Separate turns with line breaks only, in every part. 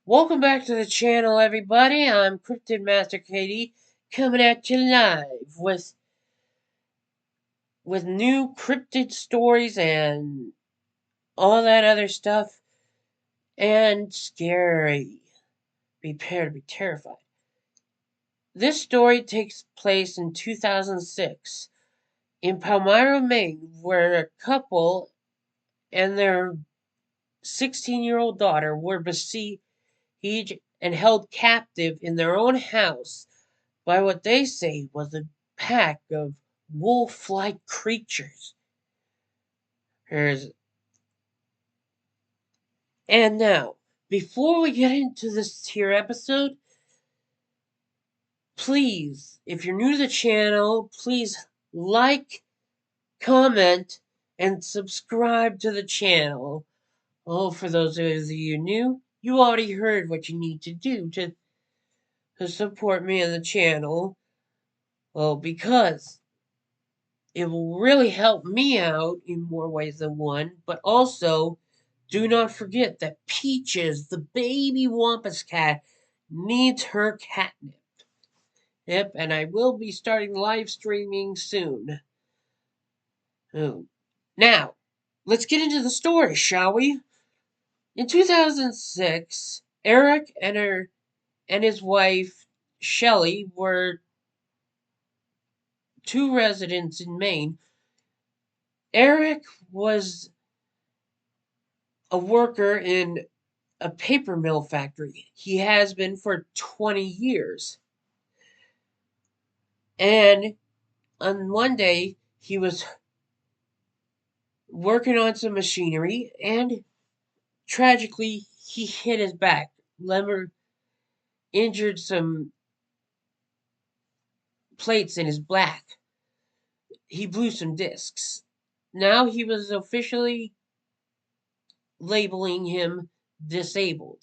Welcome back to the channel, everybody. I'm Cryptid Master Katie, coming at you live with new cryptid stories and all that other stuff, and scary. Prepare to be terrified. This story takes place in 2006 in Palmira, Maine, where a couple and their 16-year-old daughter were besieged and held captive in their own house by what they say was a pack of wolf-like creatures. Here's and now, before we get into this here episode, please, if you're new to the channel, please like, comment, and subscribe to the channel. Oh, for those of you new, you already heard what you need to do to support me on the channel. Well, because it will really help me out in more ways than one, but also do not forget that Peaches, the baby Wampus cat, needs her catnip. Yep, and I will be starting live streaming soon. Oh. Now, let's get into the story, shall we? In 2006, Eric and his wife Shelley were two residents in Maine. Eric was a worker in a paper mill factory. He has been for 20 years. And on one day, he was working on some machinery and tragically he hit his back. Lemmer injured some plates in his back. He blew some discs. Now he was officially labeling him disabled.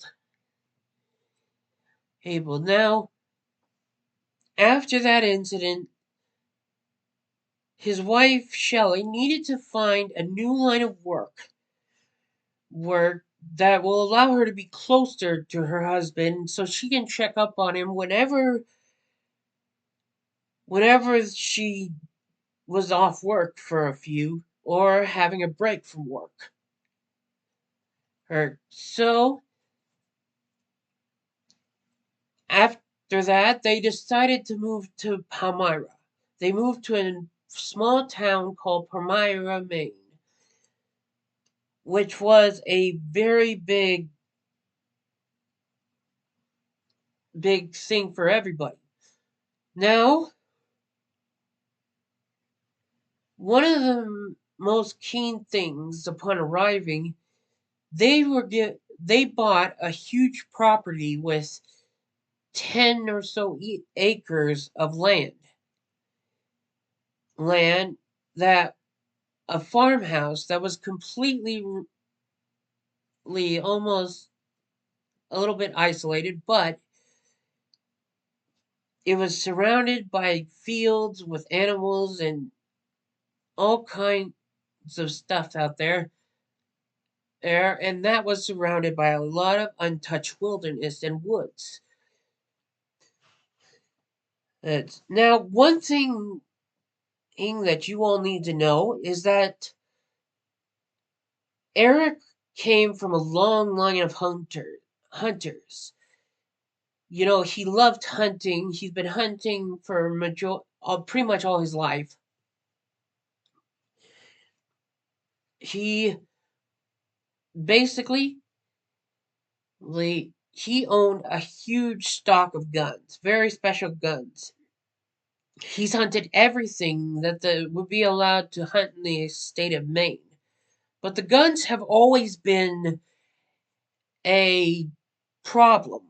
Able. Now, after that incident, his wife Shelley needed to find a new line of work that will allow her to be closer to her husband so she can check up on him whenever she was off work for a few or having a break from work. So after that they decided to move to Palmyra. They moved to a small town called Palmyra, Maine, which was a very big thing for everybody. Now, one of the most keen things upon arriving, they bought a huge property with 10 or so acres of land that a farmhouse that was completely almost a little bit isolated, but it was surrounded by fields with animals and all kinds of stuff out there, and that was surrounded by a lot of untouched wilderness and woods. Now, one thing that you all need to know is that Eric came from a long line of hunters. You know, he loved hunting. He's been hunting for pretty much all his life. He basically he owned a huge stock of guns, very special guns. He's hunted everything that would be allowed to hunt in the state of Maine. But the guns have always been a problem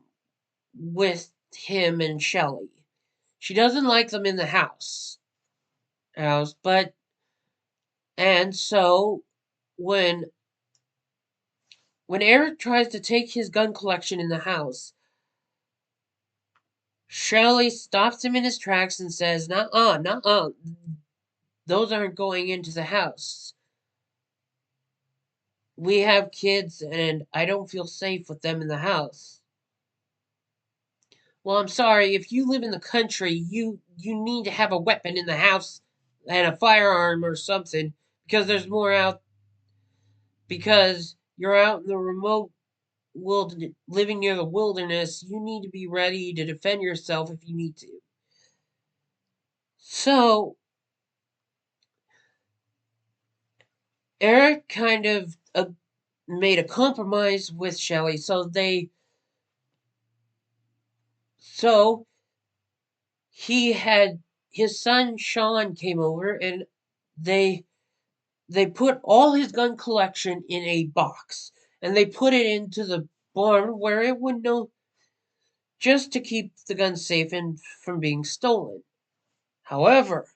with him and Shelley. She doesn't like them in the house, but and so when when Eric tries to take his gun collection in the house, Shelley stops him in his tracks and says, "Nuh-uh, nuh-uh, those aren't going into the house." we have kids and I don't feel safe with them in the house. Well, I'm sorry, if you live in the country, you need to have a weapon in the house and a firearm or something because there's more out because you're out in the remote wilderness, living near the wilderness, you need to be ready to defend yourself if you need to. So, Eric kind of made a compromise with Shelley. So he had his son Sean came over and they they put all his gun collection in a box and they put it into the barn where it would know just to keep the gun safe and from being stolen. However,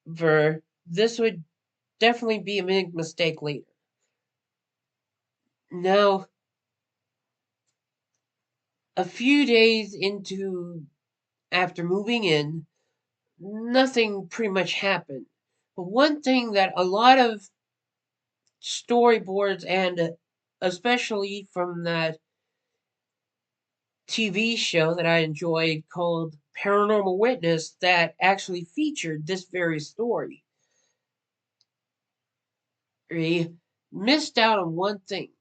this would definitely be a big mistake later. Now, a few days into after moving in, nothing pretty much happened. But one thing that a lot of storyboards and especially from that TV show that I enjoyed called Paranormal Witness that actually featured this very story. We missed out on one thing.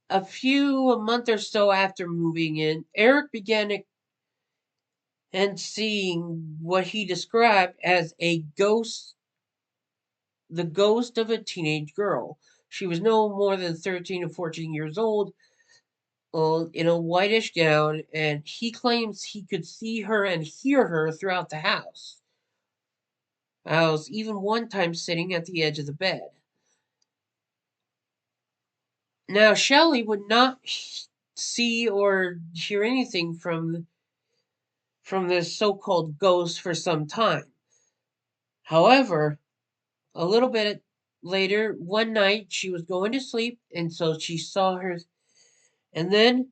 A month or so after moving in, Eric began and seeing what he described as the ghost of a teenage girl. She was no more than 13 or 14 years old, in a whitish gown, and he claims he could see her and hear her throughout the house. I was even one time sitting at the edge of the bed. Now, Shelley would not see or hear anything from this so-called ghost for some time. However, a little bit later, one night she was going to sleep, and so she saw her. And then,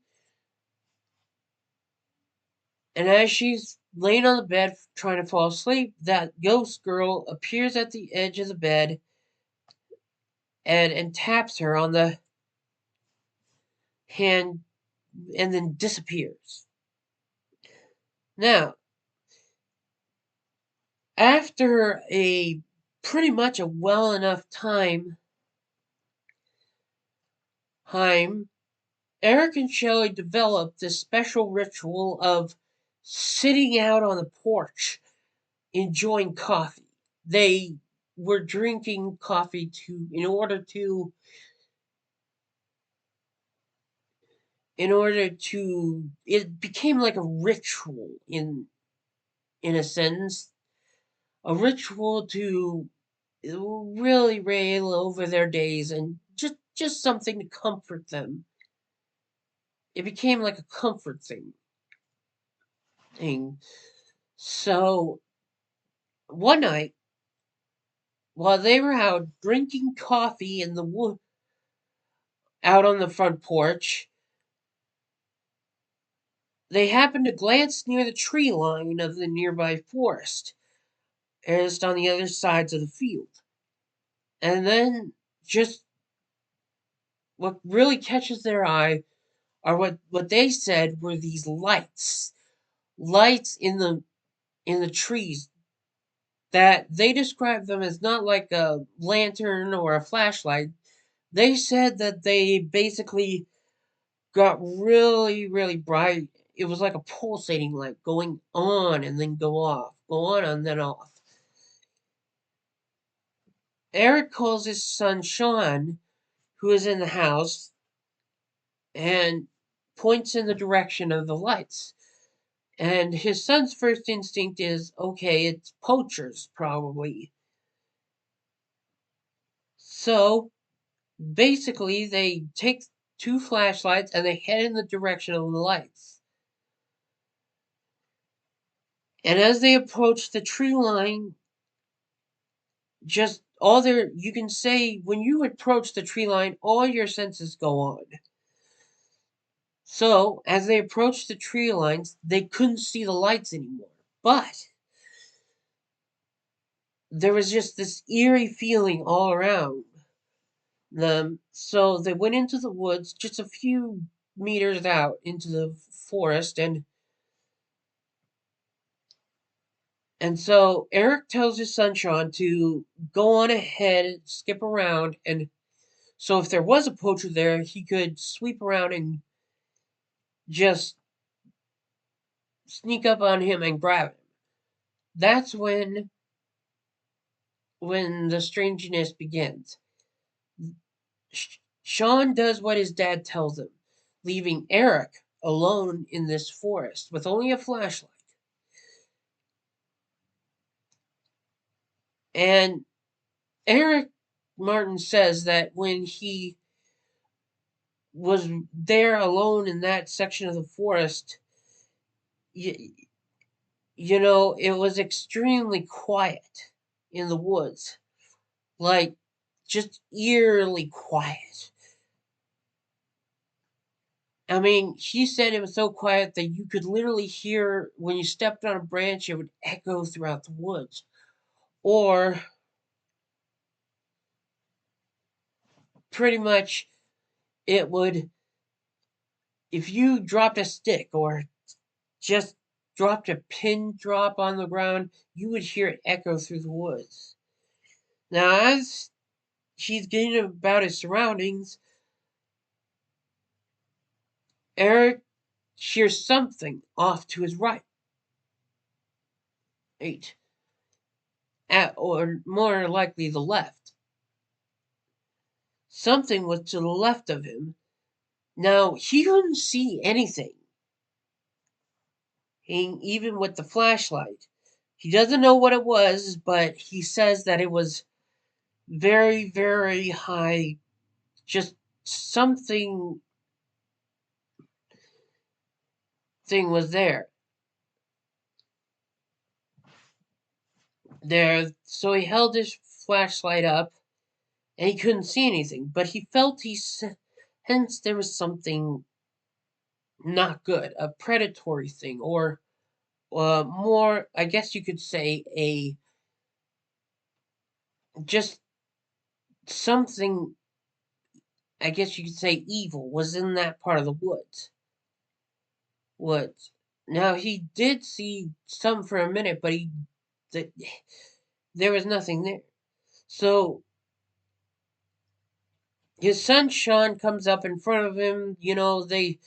and as she's laying on the bed trying to fall asleep, that ghost girl appears at the edge of the bed and taps her on the hand and then disappears. Now, after a pretty much a well enough time, Eric and Shelley developed this special ritual of sitting out on the porch enjoying coffee. They were drinking coffee in order to it became like a ritual in a sense, a ritual to really rail over their days and just something to comfort them. It became like a comfort thing. So one night while they were out drinking coffee in the wood out on the front porch, they happened to glance near the tree line of the nearby forest, just on the other sides of the field. And then just what really catches their eye are what they said were these lights in the trees that they described them as not like a lantern or a flashlight. They said that they basically got really bright. It was like a pulsating light going on and then go off, go on and then off. Eric calls his son Sean, who is in the house, and points in the direction of the lights. And his son's first instinct is, okay, it's poachers, probably. So basically, they take two flashlights and they head in the direction of the lights. And as they approach the tree line, just all their, you can say, when you approach the tree line, all your senses go on. So, as they approached the tree lines, they couldn't see the lights anymore. But there was just this eerie feeling all around them. So they went into the woods just a few meters out into the forest, and so Eric tells his son Sean to go on ahead, skip around, and so if there was a poacher there, he could sweep around and just sneak up on him and grab him. That's when the strangeness begins. Sean does what his dad tells him, leaving Eric alone in this forest with only a flashlight. And Eric Martin says that when he was there alone in that section of the forest, you, it was extremely quiet in the woods. Like, just eerily quiet. I mean, he said it was so quiet that you could literally hear when you stepped on a branch, it would echo throughout the woods. Or pretty much it would, if you dropped a stick or just dropped a pin drop on the ground, you would hear it echo through the woods. Now, as he's getting about his surroundings, Eric hears something off to his right. Eight. Or more likely the left. Something was to the left of him. Now, he couldn't see anything, even with the flashlight. He doesn't know what it was, but he says that it was very, very high. Just something thing was there. So he held his flashlight up, and he couldn't see anything, but he sensed there was something not good, a predatory thing, or more, I guess you could say, just something, I guess you could say, evil was in that part of the woods. Woods. Now he did see some for a minute, but th- there was nothing there. So his son Sean comes up in front of him. They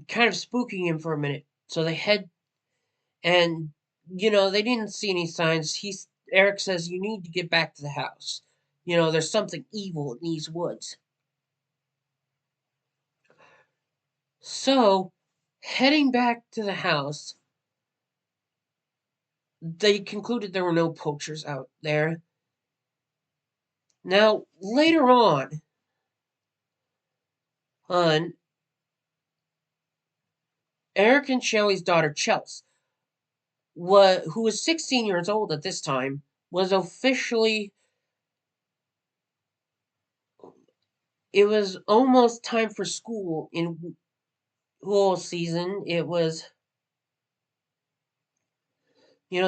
kind of spooking him for a minute. So they head and they didn't see any signs. Eric says you need to get back to the house. There's something evil in these woods. So heading back to the house, they concluded there were no poachers out there. Now later on, Eric and Shelley's daughter Chelsea, who was 16 years old at this time, was officially. It was almost time for school in whole season. It was,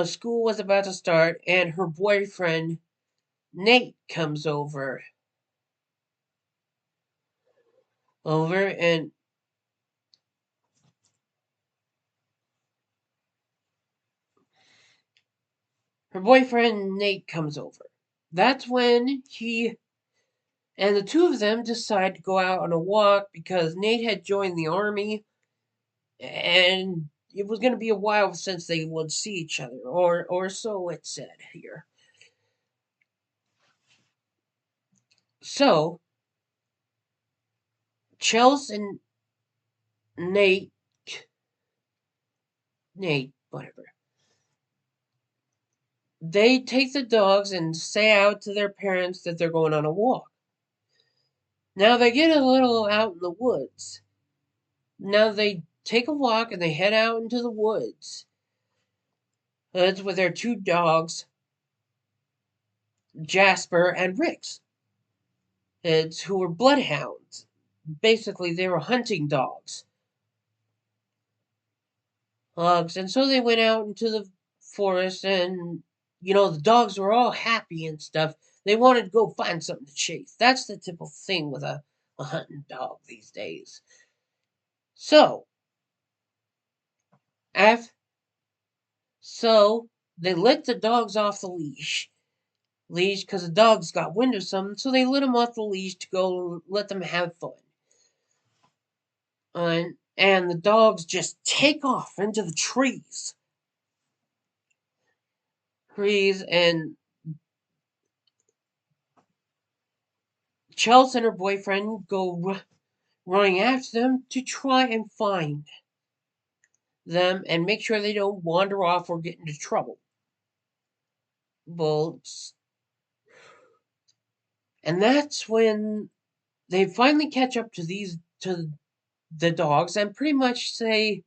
school was about to start, and her boyfriend Nate comes over, and her boyfriend Nate comes over. That's when he and the two of them decide to go out on a walk because Nate had joined the army, and it was going to be a while since they would see each other, or so it said here. So Chelsea and Nate, whatever. They take the dogs and say out to their parents that they're going on a walk. Now they get a little out in the woods. Now they take a walk and they head out into the woods. That's with their two dogs, Jasper and Rix. It's who were bloodhounds. Basically, they were hunting dogs. And so they went out into the forest and the dogs were all happy and stuff. They wanted to go find something to chase. That's the typical thing with a hunting dog these days. So, af- so they let the dogs off the leash because the dogs got wind of something, so they let them off the leash to go let them have fun. And the dogs just take off into the trees, and Chelsea and her boyfriend go running after them to try and find them and make sure they don't wander off or get into trouble. Bulls. And that's when they finally catch up to the dogs and pretty much say,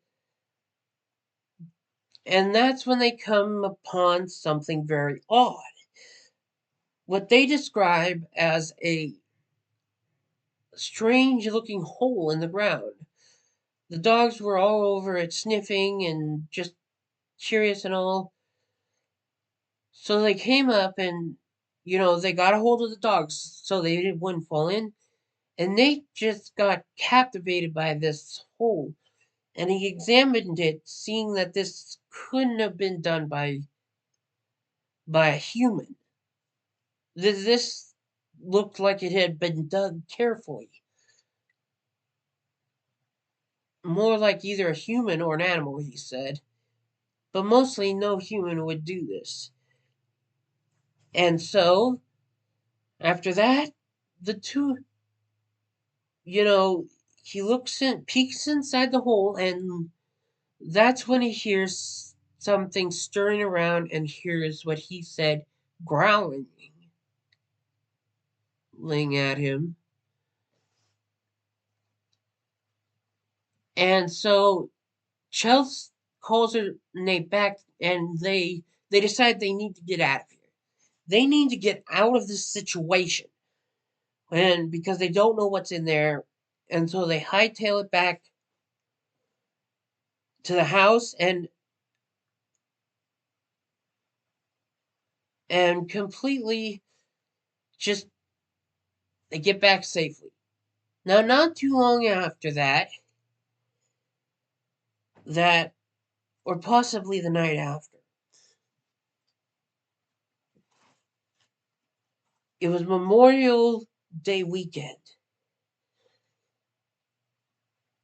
and that's when they come upon something very odd. What they describe as a strange looking hole in the ground. The dogs were all over it, sniffing and just curious and all. So they came up and, they got a hold of the dogs so they wouldn't fall in. And Nate just got captivated by this hole. And he examined it, seeing that this couldn't have been done by a human. This looked like it had been dug carefully. More like either a human or an animal, he said. But mostly no human would do this. And so, after that, the two, you know, he peeks inside the hole, and that's when he hears something stirring around and hears what he said growling at him. And so Chelsea calls her Nate back, and they decide they need to get out of here. They need to get out of this situation, and because they don't know what's in there, and so they hightail it back to the house and completely just they get back safely. Now, not too long after that or possibly the night after, it was Memorial Day weekend.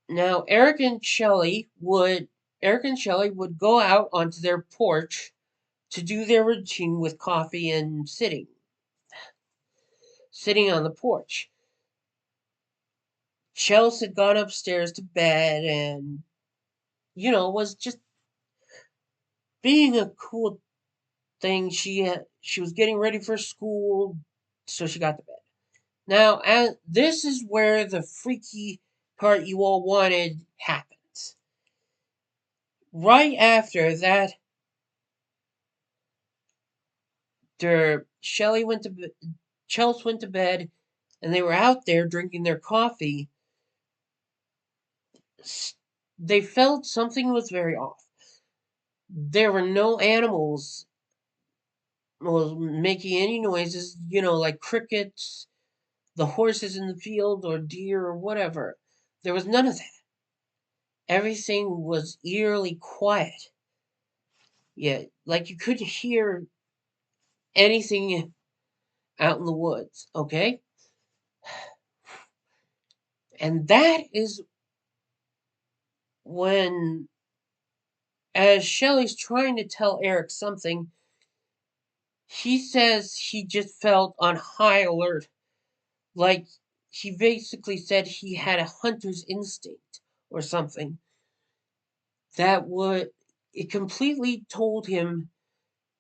Now, Eric and Shelley would go out onto their porch to do their routine with coffee and sitting on the porch. Chelsea had gone upstairs to bed and, was just being a cool thing. She was getting ready for school, so she got to bed. Now, this is where the freaky part you all wanted happens. Right after that, Chelsea went to bed, and they were out there drinking their coffee. They felt something was very off. There were no animals making any noises, like crickets, the horses in the field, or deer, or whatever. There was none of that. Everything was eerily quiet. Yeah, like you couldn't hear anything out in the woods, okay? And that is when, as Shelley's trying to tell Eric something, he says he just felt on high alert. Like he basically said he had a hunter's instinct or something. That would, it completely told him,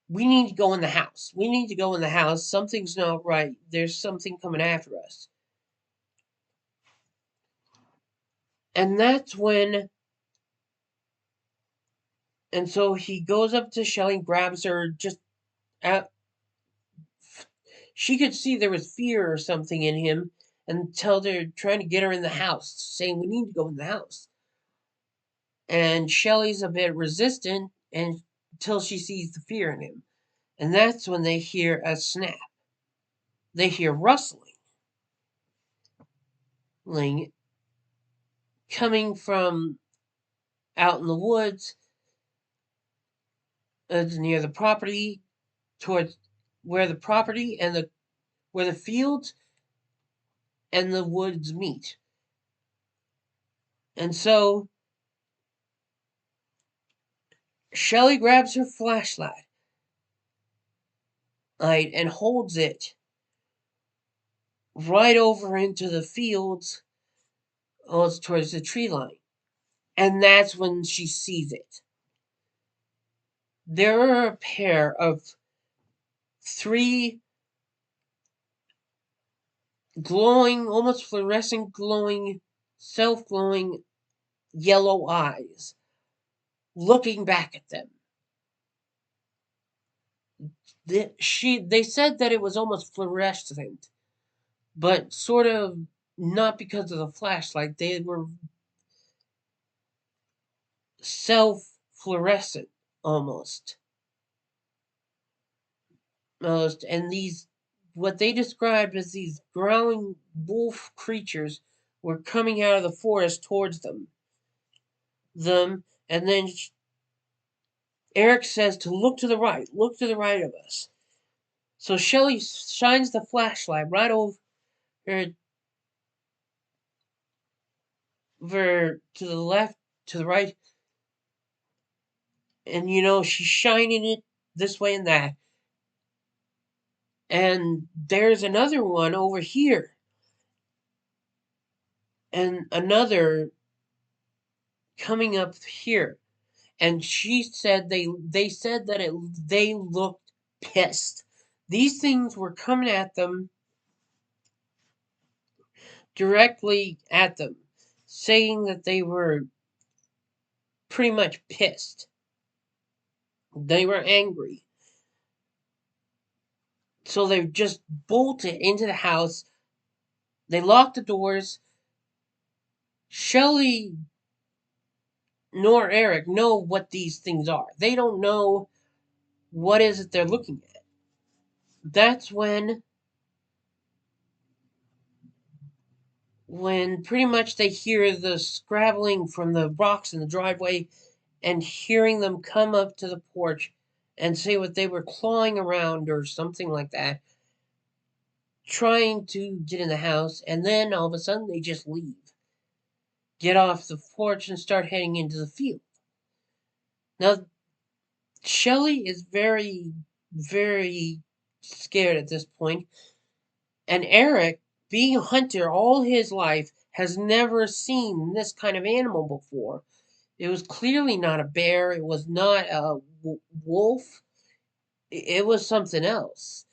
we need to go in the house. We need to go in the house. Something's not right. There's something coming after us. And that's when, and so he goes up to Shelley, grabs her, just out. She could see there was fear or something in him, and trying to get her in the house, saying, we need to go in the house. And Shelley's a bit resistant until she sees the fear in him. And that's when they hear a snap. They hear rustling coming from out in the woods near the property, towards where the property and where the fields and the woods meet. And so Shelley grabs her flashlight and holds it right over into the fields, towards the tree line. And that's when she sees it. There are a pair of three glowing, almost fluorescent glowing, self-glowing yellow eyes looking back at them. They said that it was almost fluorescent, but sort of not because of the flashlight. They were self-fluorescent almost. And these, what they described as these growling wolf creatures, were coming out of the forest towards them, and then Eric says to look to the right of us. So Shelley shines the flashlight right over to the left, to the right, and she's shining it this way and that. And there's another one over here, and another coming up here. And she said they said that they looked pissed. These things were coming at them, directly at them, saying that they were pretty much pissed. They were angry. So they just bolted into the house. They locked the doors. Shelley nor Eric know what these things are. They don't know what is it they're looking at. That's when pretty much they hear the scrabbling from the rocks in the driveway, and hearing them come up to the porch and say what they were clawing around or something like that, trying to get in the house, and then all of a sudden they just leave. Get off the porch and start heading into the field. Now, Shelley is very, very scared at this point, and Eric, being a hunter all his life, has never seen this kind of animal before. It was clearly not a bear. It was not a wolf. It was something else.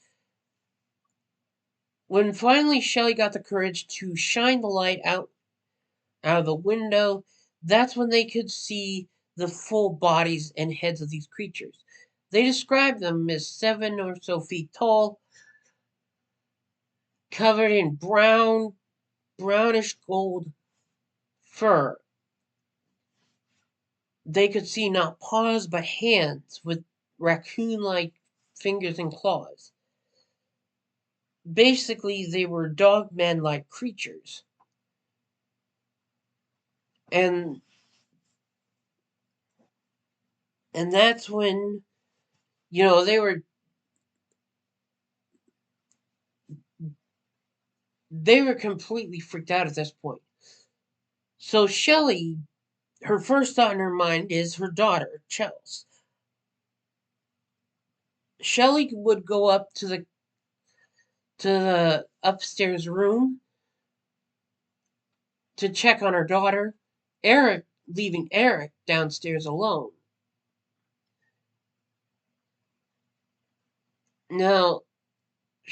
When finally Shelley got the courage to shine the light out of the window, that's when they could see the full bodies and heads of these creatures. They described them as 7 or so feet tall, covered in brownish gold fur. They could see not paws but hands with raccoon-like fingers and claws. Basically, they were dogman-like creatures. And that's when, they were completely freaked out at this point. So Shelley, her first thought in her mind is her daughter, Chels. Shelley would go up to the upstairs room to check on her daughter, leaving Eric downstairs alone. Now,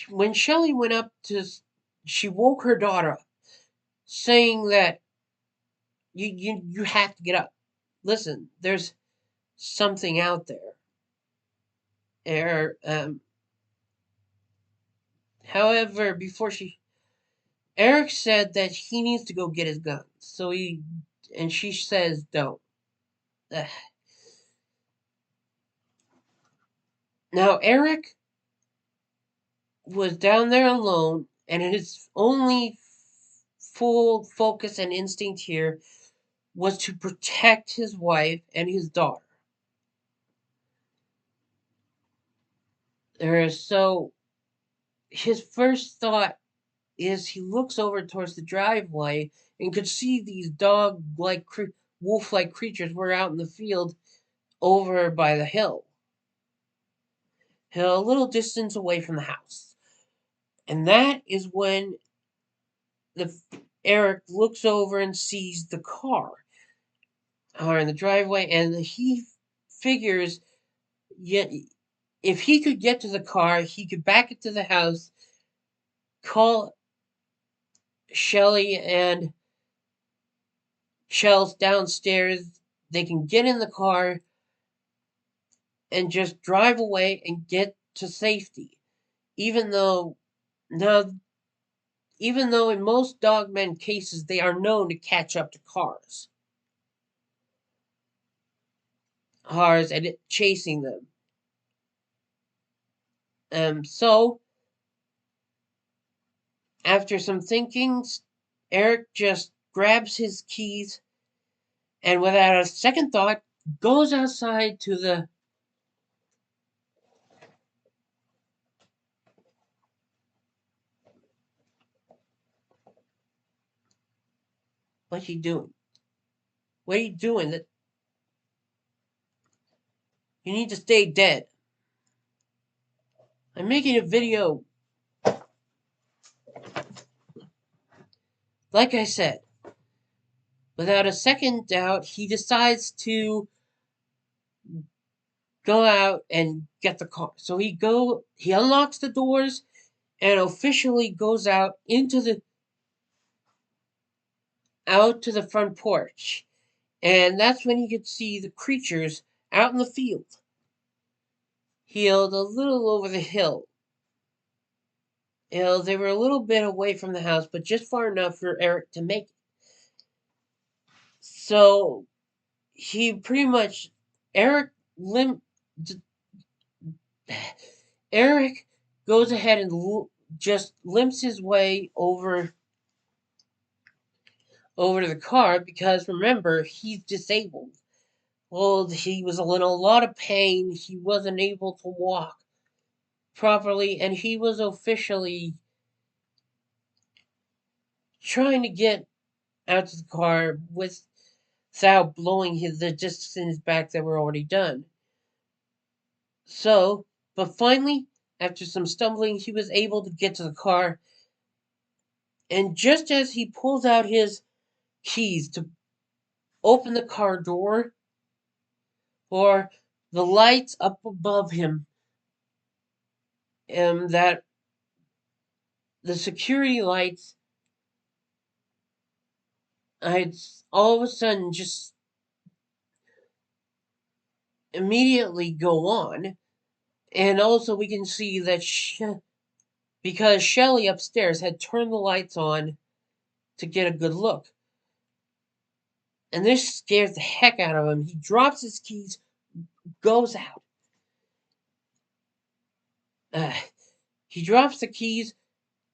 when Shelley went up she woke her daughter up, saying that you have to get up. Listen, there's something out there. However, Eric said that he needs to go get his gun. And she says, don't. Ugh. Now, Eric was down there alone, and his only full focus and instinct here was to protect his wife and his daughter. So his first thought is he looks over towards the driveway and could see these dog-like, wolf-like creatures were out in the field over by the hill, a little distance away from the house. And that is when Eric looks over and sees the car in the driveway, and he figures, yet if he could get to the car, he could back it to the house, call Shelly and Chels downstairs. They can get in the car and just drive away and get to safety. Even though now, even though in most dogmen cases they are known to catch up to cars and chasing them. So after some thinking, Eric just grabs his keys and without a second thought goes outside to the. What's he doing? What are you doing? That you need to stay dead. I'm making a video. Like I said, without a second doubt, he decides to go out and get the car. So he unlocks the doors and officially goes out to the front porch. And that's when he could see the creatures out in the field, healed a little over the hill. They were a little bit away from the house, but just far enough for Eric to make it. So he pretty much Eric lim Eric goes ahead and just limps his way over to the car because remember he's disabled. Well, he was in a lot of pain. He wasn't able to walk properly, and he was officially trying to get out to the car without blowing the discs in his back that were already done. So, but finally, after some stumbling, he was able to get to the car. And just as he pulls out his keys to open the car door, or the lights up above him, that the security lights, I'd all of a sudden just immediately go on. And also we can see that because Shelley upstairs had turned the lights on to get a good look. And this scares the heck out of him. He drops his keys, goes out. He drops the keys,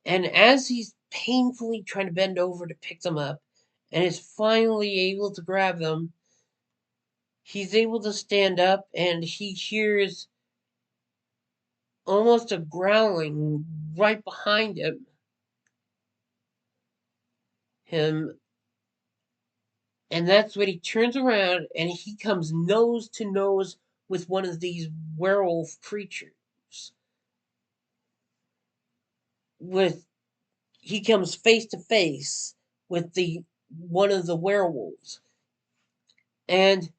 and as he's painfully trying to bend over to pick them up, and is finally able to grab them, he's able to stand up, and he hears almost a growling right behind him. And that's when he turns around and he comes nose to nose with one of these werewolf creatures. He comes face to face with one of the werewolves. And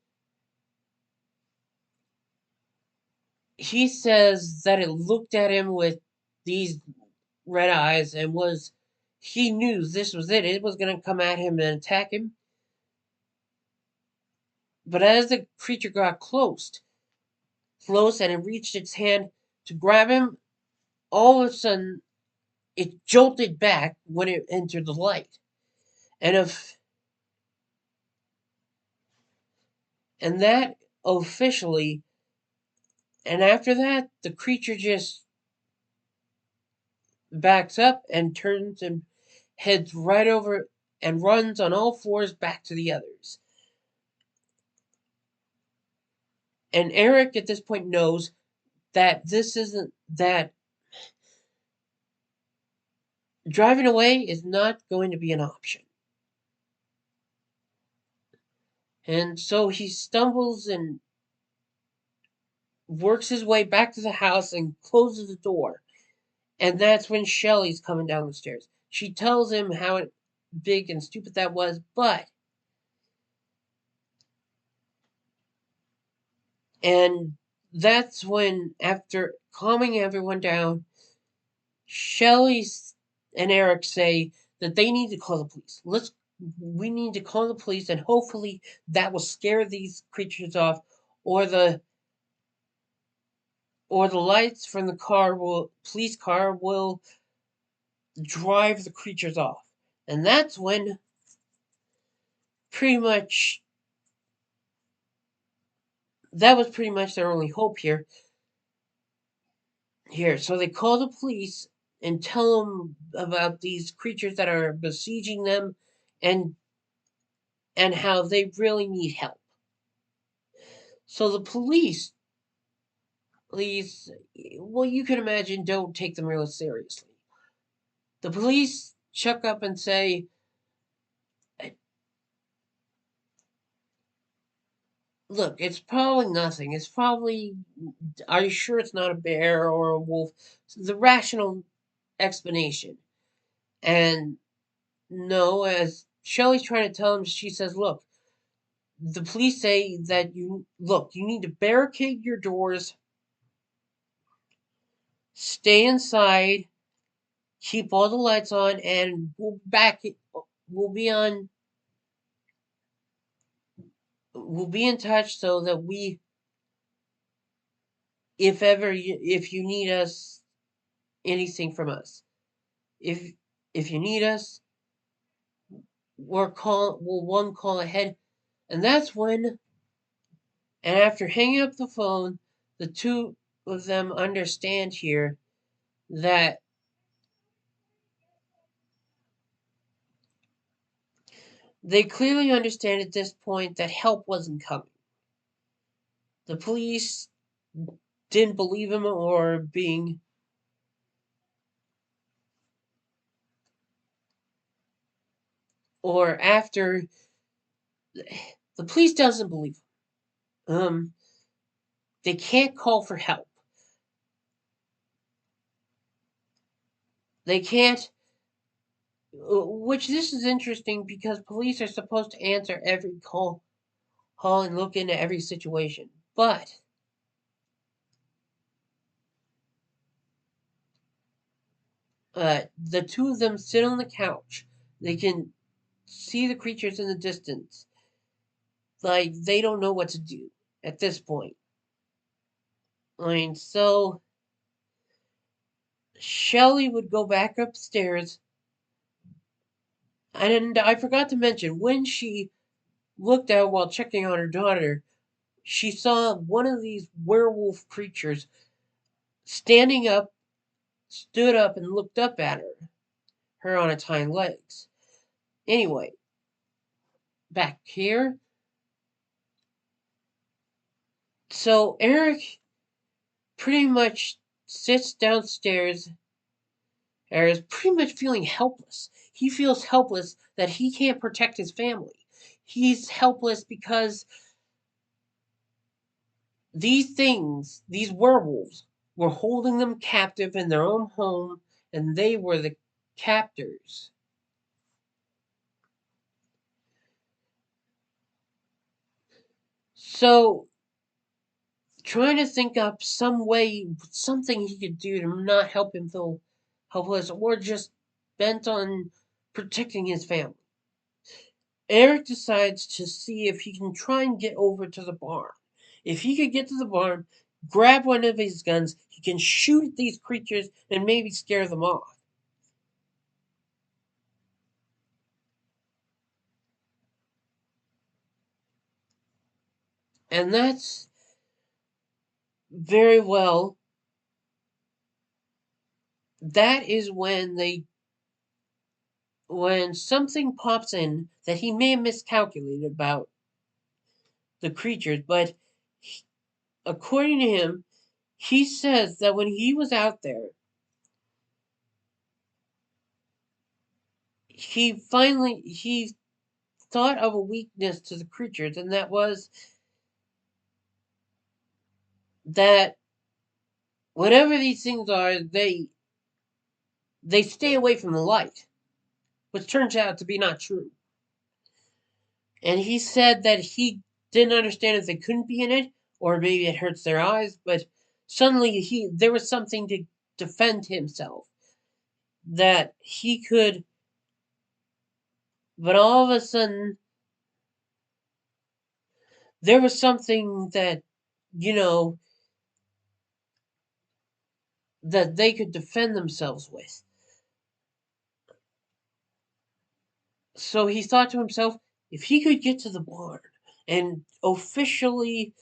he says that it looked at him with these red eyes and he knew this was it. It was going to come at him and attack him. But as the creature got close and it reached its hand to grab him, all of a sudden it jolted back when it entered the light. And that officially And after that, the creature just backs up and turns and heads right over and runs on all fours back to the others. And Eric at this point knows that this isn't that driving away is not going to be an option. And so he stumbles and works his way back to the house and closes the door. And that's when Shelly's coming down the stairs. She tells him how big and stupid that was, and that's when, after calming everyone down, Shelly and Eric say that they need to call the police. We need to call the police, and hopefully that will scare these creatures off, or the lights from the police car will drive the creatures off. And that's when pretty much that was pretty much their only hope here. So they call the police and tell them about these creatures that are besieging them, and how they really need help. So the police, well, you can imagine, don't take them real seriously. The police chuck up and say, "Look, it's probably nothing. It's probably. Are you sure it's not a bear or a wolf?" The rational explanation. And no, as Shelley's trying to tell him, she says, "Look, the police say that you need to barricade your doors, stay inside, keep all the lights on, and we'll be on, we'll be in touch so that if you need us, anything from us, if you need us, we'll one call ahead." And that's when, and after hanging up the phone, the two of them understand here that they clearly understand at this point that help wasn't coming. The police didn't believe him, or after the police doesn't believe him. They can't call for help. They can't, which this is interesting because police are supposed to answer every call and look into every situation. But the two of them sit on the couch. They can see the creatures in the distance. Like, they don't know what to do at this point. I mean, so Shelley would go back upstairs, and I forgot to mention, when she looked out while checking on her daughter, she saw one of these werewolf creatures standing up, stood up, and looked up at her on its hind legs. Anyway, back here. So Eric pretty much sits downstairs and is pretty much feeling helpless. He feels helpless that he can't protect his family. He's helpless because these werewolves, were holding them captive in their own home, and they were the captors. So, trying to think up some way, something he could do to not help him feel helpless, or just bent on protecting his family, Eric decides to see if he can try and get over to the barn. If he could get to the barn, grab one of his guns, he can shoot at these creatures and maybe scare them off. And very well, that is when something pops in that he may have miscalculated about the creatures, but according to him, he says that when he was out there, he thought of a weakness to the creatures, and that was that whatever these things are, they stay away from the light, which turns out to be not true. And he said that he didn't understand if they couldn't be in it, or maybe it hurts their eyes, but suddenly there was something to defend himself that he could, but all of a sudden there was something that, you know, that they could defend themselves with. So he thought to himself, if he could get to the barn and officially,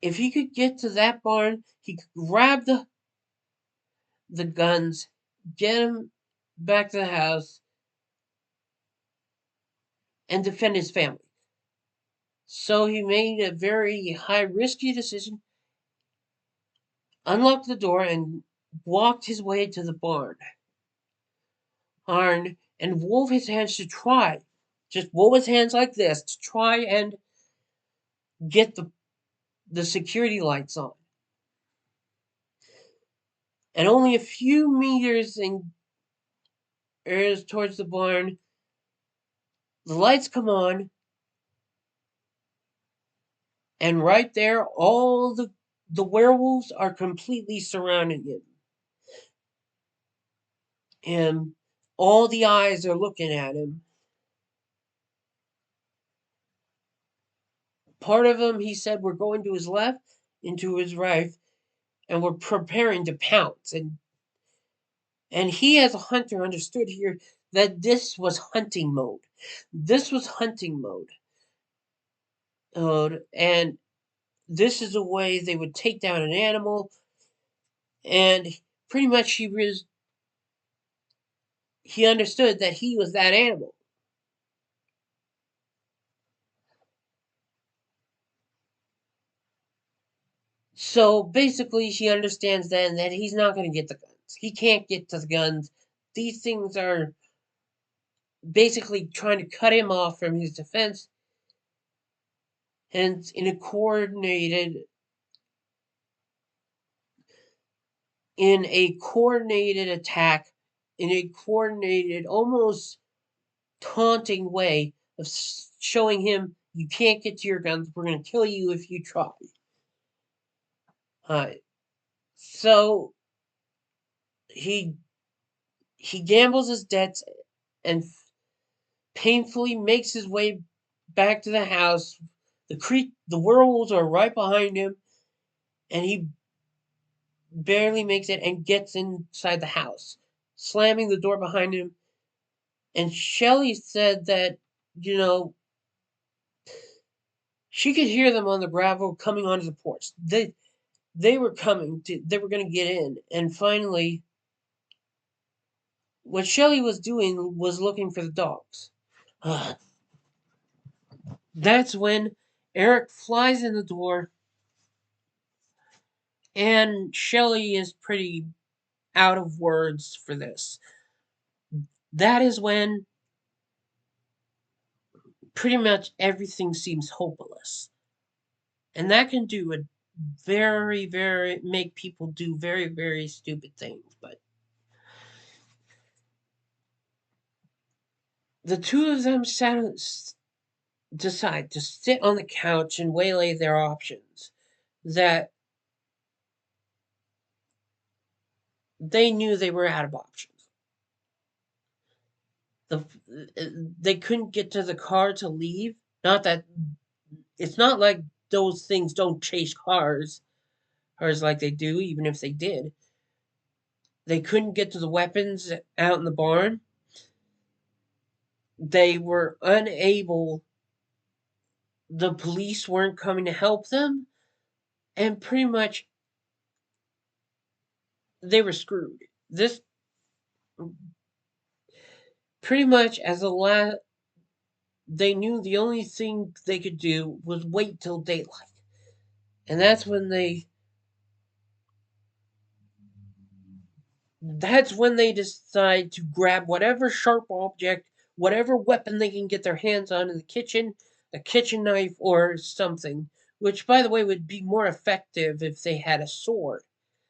if he could get to that barn, he could grab the guns, get him back to the house, and defend his family. So he made a very high risky decision, unlocked the door, and walked his way to the barn, and wove his hands to try, just wove his hands like this to try and get the security lights on. And only a few meters in towards the barn, the lights come on, and right there, all the werewolves are completely surrounding him. And all the eyes are looking at him. Part of them, he said, were going to his left, into his right, and were preparing to pounce. And he, as a hunter, understood here that this was hunting mode. This was hunting mode. And this is a way they would take down an animal. And pretty much he understood that he was that animal. So basically, he understands then that he's not going to get the guns. He can't get to the guns. These things are basically trying to cut him off from his defense. And in a coordinated attack, in a coordinated, almost taunting way of showing him, you can't get to your guns. We're going to kill you if you try. Uh, so he gambles his debts and painfully makes his way back to the house. The werewolves are right behind him, and he barely makes it and gets inside the house, slamming the door behind him. And Shelley said that, you know, she could hear them on the gravel coming onto the porch. They were coming. They were going to get in. And finally, what Shelley was doing was looking for the dogs. That's when Eric flies in the door, and Shelley is pretty out of words for this. That is when pretty much everything seems hopeless. And that can do a make people do very, very stupid things. But the two of them decide to sit on the couch and waylay their options that they knew they were out of options. The, they couldn't get to the car to leave. Not that it's not like those things don't chase cars like they do, even if they did. They couldn't get to the weapons out in the barn. They were unable the police weren't coming to help them, and pretty much they were screwed. This pretty much as a last, they knew the only thing they could do was wait till daylight, and that's when they decide to grab whatever sharp object, whatever weapon they can get their hands on in the kitchen, a kitchen knife or something, which by the way would be more effective if they had a sword.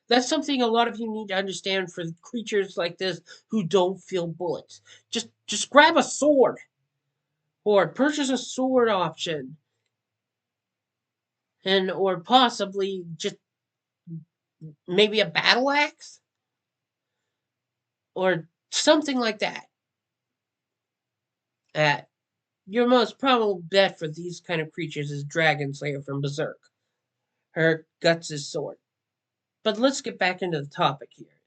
That's something a lot of you need to understand for creatures like this who don't feel bullets. Just grab a sword or purchase a sword option and or possibly just maybe a battle axe or something like that. Uh, your most probable bet for these kind of creatures is Dragon Slayer from Berserk. Her guts' sword. But let's get back into the topic here.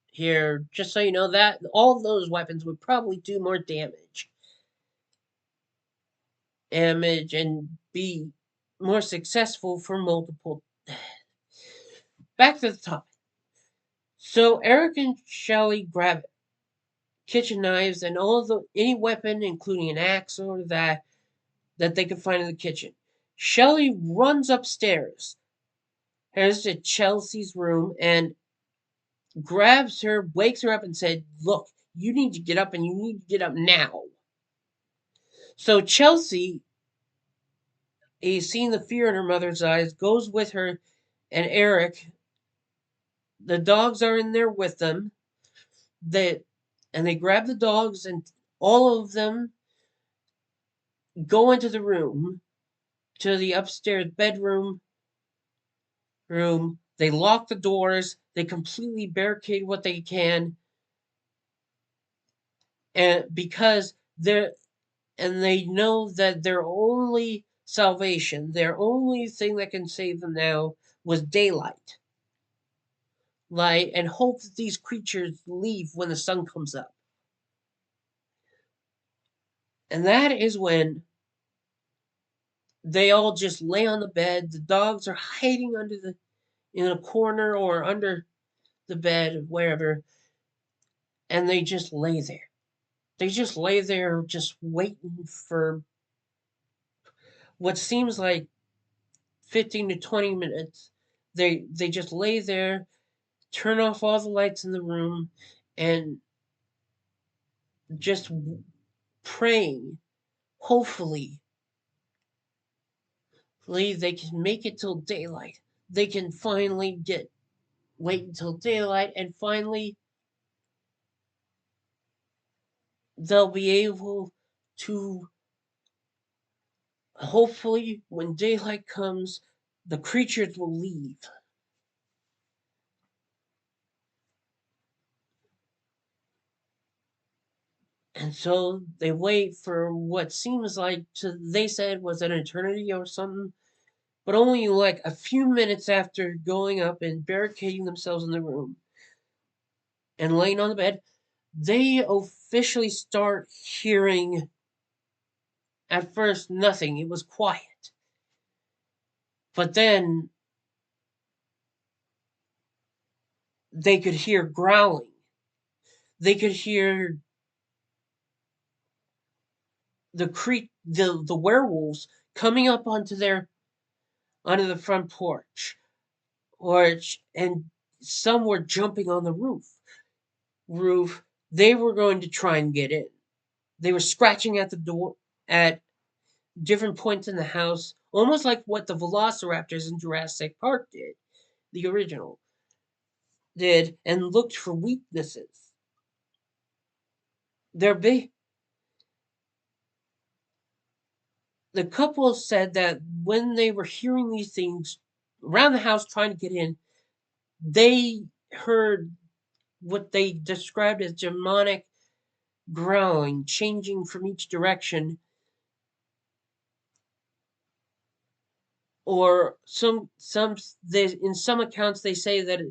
Here, just so you know that all those weapons would probably do more damage and be more successful for multiple. Back to the topic. So Eric and Shelley grab kitchen knives and any weapon, including an axe or that they can find in the kitchen. Shelley runs upstairs, heads to Chelsea's room, and grabs her, wakes her up, and said, "Look, you need to get up, and you need to get up now." So Chelsea, seeing the fear in her mother's eyes, goes with her and Eric. The dogs are in there with them. They grab the dogs, and all of them go into the room, to the upstairs bedroom. They lock the doors. They completely barricade what they can, and because they know that their only salvation, their only thing that can save them now, was daylight, light, and hope that these creatures leave when the sun comes up. And that is when they all just lay on the bed. The dogs are hiding in a corner or under the bed, wherever, and they just lay there. They just lay there, just waiting for what seems like 15 to 20 minutes. They just lay there, turn off all the lights in the room, and just praying. Hopefully, they can make it till daylight. They can finally wait until daylight, and finally they'll be able to. Hopefully, when daylight comes, the creatures will leave. And so they wait for what seems like they said was an eternity or something, but only like a few minutes after going up and barricading themselves in the room and laying on the bed, they officially start hearing, at first, nothing. It was quiet. But then they could hear growling. They could hear the werewolves coming up onto the front porch, and some were jumping on the roof. They were going to try and get in. They were scratching at the door at different points in the house, almost like what the velociraptors in Jurassic Park did, the original did, and looked for weaknesses. Their big The couple said that when they were hearing these things around the house trying to get in, they heard what they described as demonic growling, changing from each direction, or in some accounts they say that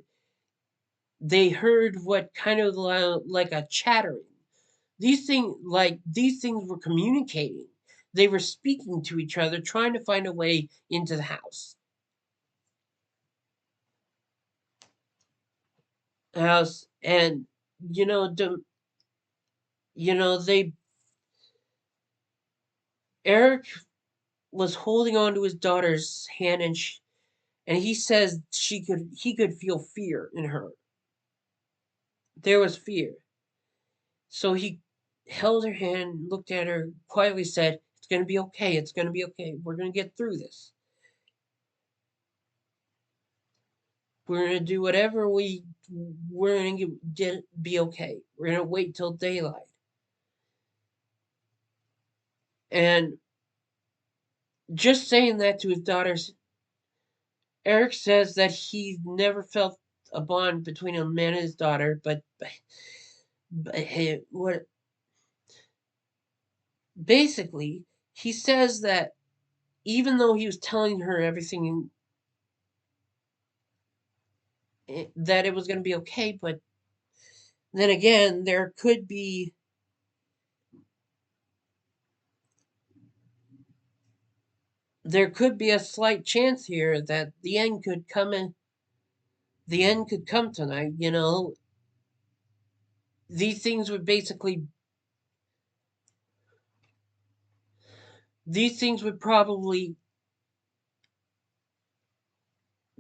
they heard what kind of like a chattering. These things were communicating. they were speaking to each other, trying to find a way into the house. And you know, they Eric was holding on to his daughter's hand, and he says he could feel fear in her. There was fear. So he held her hand, looked at her, quietly said, "It's going to be okay. It's going to be okay. We're going to get through this. We're going to do whatever we're going to be okay. We're going to wait till daylight." And just saying that to his daughters, Eric says that he never felt a bond between a man and his daughter, but what basically he says that even though he was telling her everything that it was going to be okay, but then again there could be a slight chance here that the end could come tonight. These things would basically these things would probably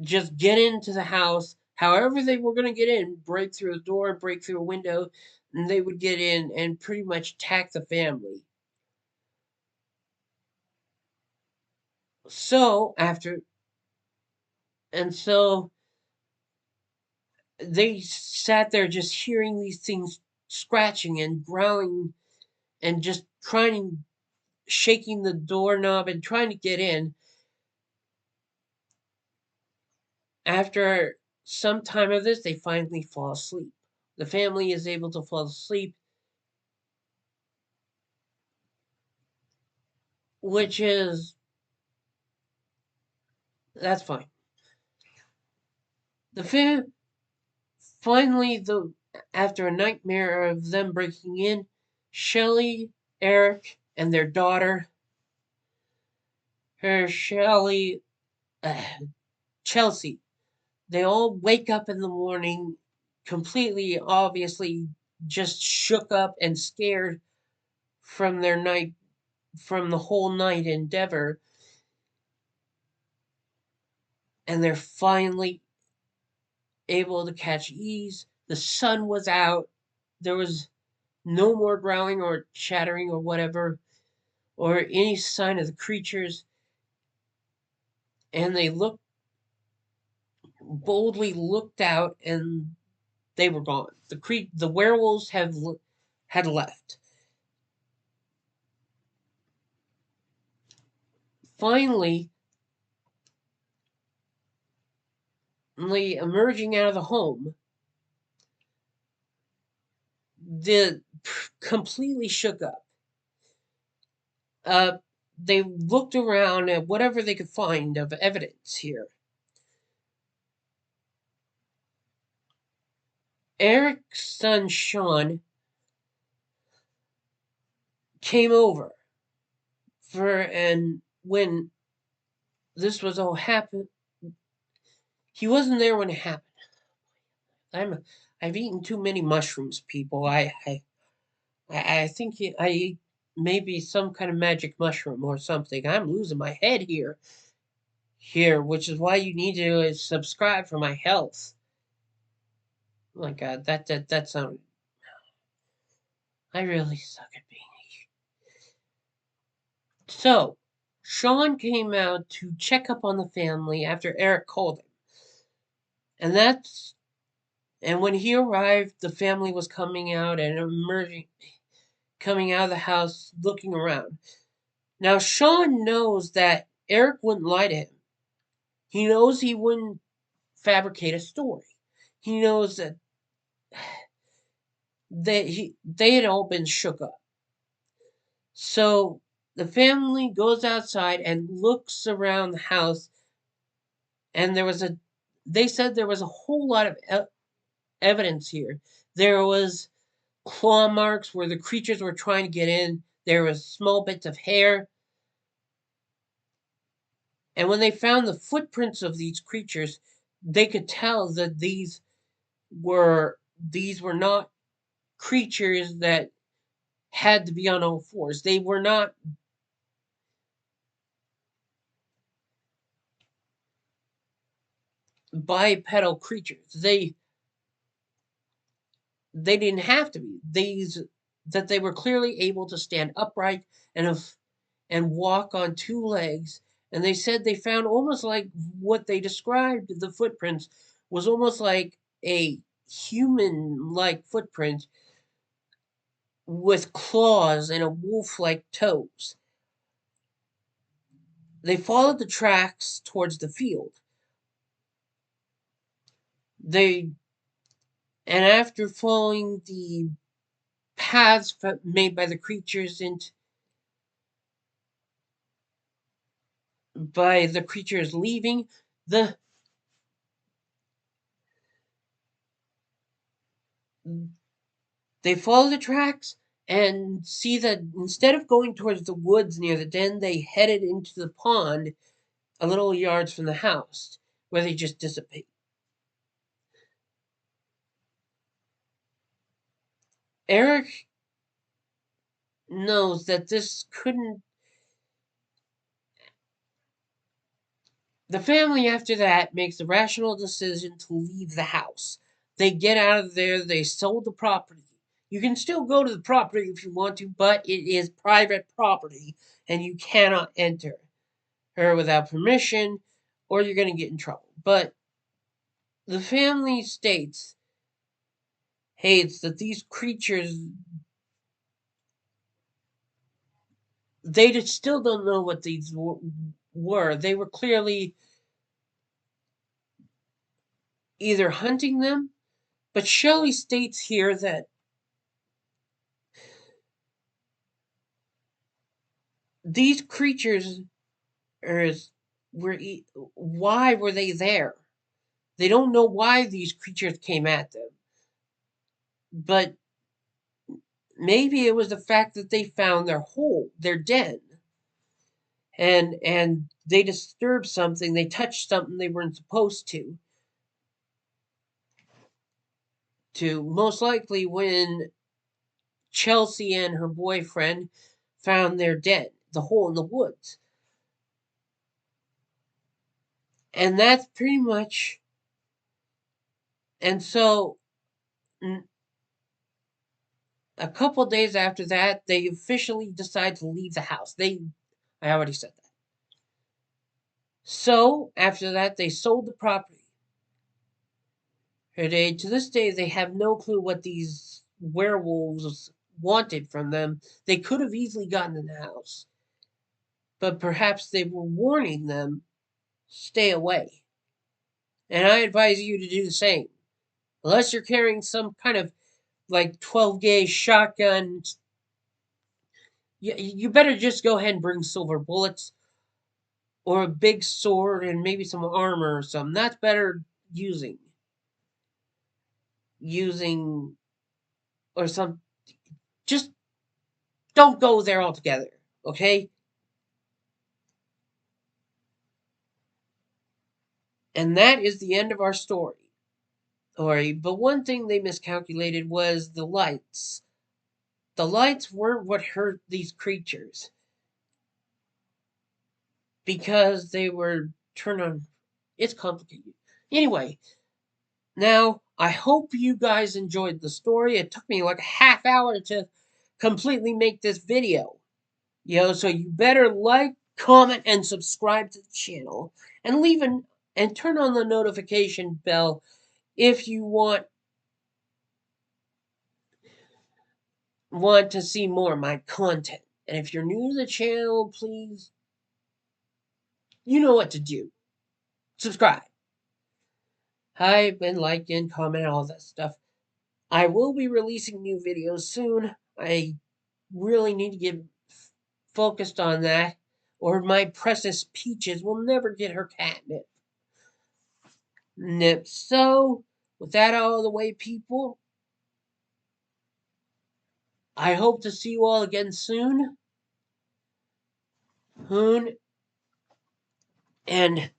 just get into the house however they were going to get in, break through a door, break through a window, and they would get in and pretty much attack the family. So after and so they sat there just hearing these things scratching and growling and just trying shaking the doorknob and trying to get in. After some time of this, they finally fall asleep. The family is able to fall asleep, which is that's fine. The fam finally the After a nightmare of them breaking in, Shelley, Eric, and their daughter, her Shelley, uh, Chelsea, they all wake up in the morning completely, obviously, just shook up and scared from their night, from the whole night endeavor, and they're finally able to catch ease. The sun was out. There was no more growling or chattering or whatever, or any sign of the creatures, and they boldly looked out, and they were gone. The werewolves had left. Finally, emerging out of the home, the completely shook up. Uh, they looked around at whatever they could find of evidence here. Eric's son Sean came over and when this was all happened, he wasn't there when it happened. I've eaten too many mushrooms, people. I think I ate maybe some kind of magic mushroom or something. I'm losing my head here, which is why you need to subscribe for my health. Oh my God, that sounded. I really suck at being. So, Sean came out to check up on the family after Eric called him, and when he arrived, the family was coming out and coming out of the house, looking around. Now, Sean knows that Eric wouldn't lie to him. He knows he wouldn't fabricate a story. He knows that they had all been shook up. So the family goes outside and looks around the house, and they said there was a whole lot of evidence here. There was claw marks where the creatures were trying to get in. There was small bits of hair. And when they found the footprints of these creatures, they could tell that these were not creatures that had to be on all fours. They were not bipedal creatures. They didn't have to be. That they were clearly able to stand upright and walk on two legs. And they said they found almost like what they described the footprints was almost like a human like footprint with claws and a wolf like toes. They followed the tracks towards the field. They and after following the paths made by the creatures into by the creatures leaving the they follow the tracks and see that instead of going towards the woods near the den, they headed into the pond a little yards from the house, where they just dissipate. Eric knows that this couldn't. The family after that makes the rational decision to leave the house. They get out of there, they sold the property. You can still go to the property if you want to, but it is private property and you cannot enter her without permission or you're going to get in trouble. But the family hates that these creatures, they just still don't know what these were. They were clearly either hunting them, but Shelley states here that these creatures are, were, why were they there? They don't know why these creatures came at them, but maybe it was the fact that they found their hole, their den, and they disturbed something, they touched something they weren't supposed to most likely when Chelsea and her boyfriend found their den, the hole in the woods. And that's pretty much and so a couple days after that they officially decide to leave the house. I already said that. So after that they sold the property. To this day, they have no clue what these werewolves wanted from them. They could have easily gotten in the house, but perhaps they were warning them, stay away. And I advise you to do the same. Unless you're carrying some kind of like 12 gauge shotgun, you better just go ahead and bring silver bullets or a big sword and maybe some armor or something. That's better using or some. Just don't go there altogether, okay? And that is the end of our story. But one thing they miscalculated was the lights. The lights weren't what hurt these creatures because they were turned on. It's complicated. Anyway, now I hope you guys enjoyed the story. It took me like a half hour to completely make this video. So you better like, comment, and subscribe to the channel and and turn on the notification bell if you want to see more of my content. And if you're new to the channel, please, you know what to do. Subscribe. I've been liking, comment, all that stuff. I will be releasing new videos soon. I really need to get focused on that, or my precious Peaches will never get her catnip. So, with that out of the way, people, I hope to see you all again soon. Hoon And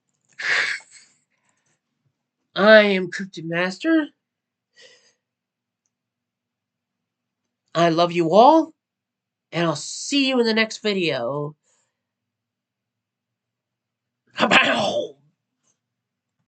I am Cryptid Master. I love you all, and I'll see you in the next video.